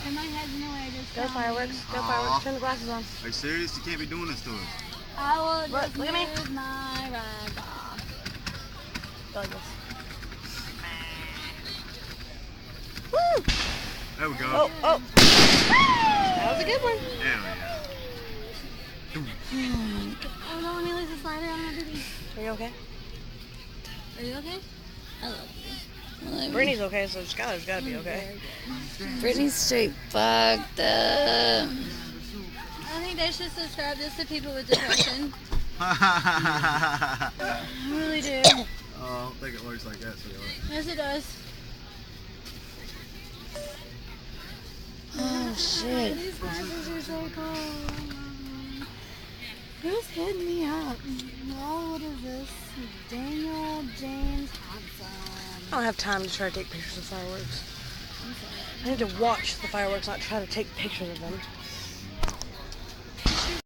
And my head's in the way. Just Go fireworks. Go fireworks. Turn the glasses on. Are you serious? You can't be doing this to us. I will just Look at me. move my rag off. Go like this. Woo! There we go. Oh, oh. That was a good one. Hell yeah. Oh, don't let me lose the slider. I'm not doing. Are you okay? Are you okay? I love you. Brittany's okay, so Skylar's gotta be okay. Brittany's straight fucked up. I think they should subscribe this to people with depression. I really do. I don't think it works like that, sweetheart. Yes, it does. Oh, shit. These glasses are so cool. Who's hitting me up? Oh, what is this? Daniel James Hudson. I don't have time to try to take pictures of fireworks. I need to watch the fireworks, not try to take pictures of them.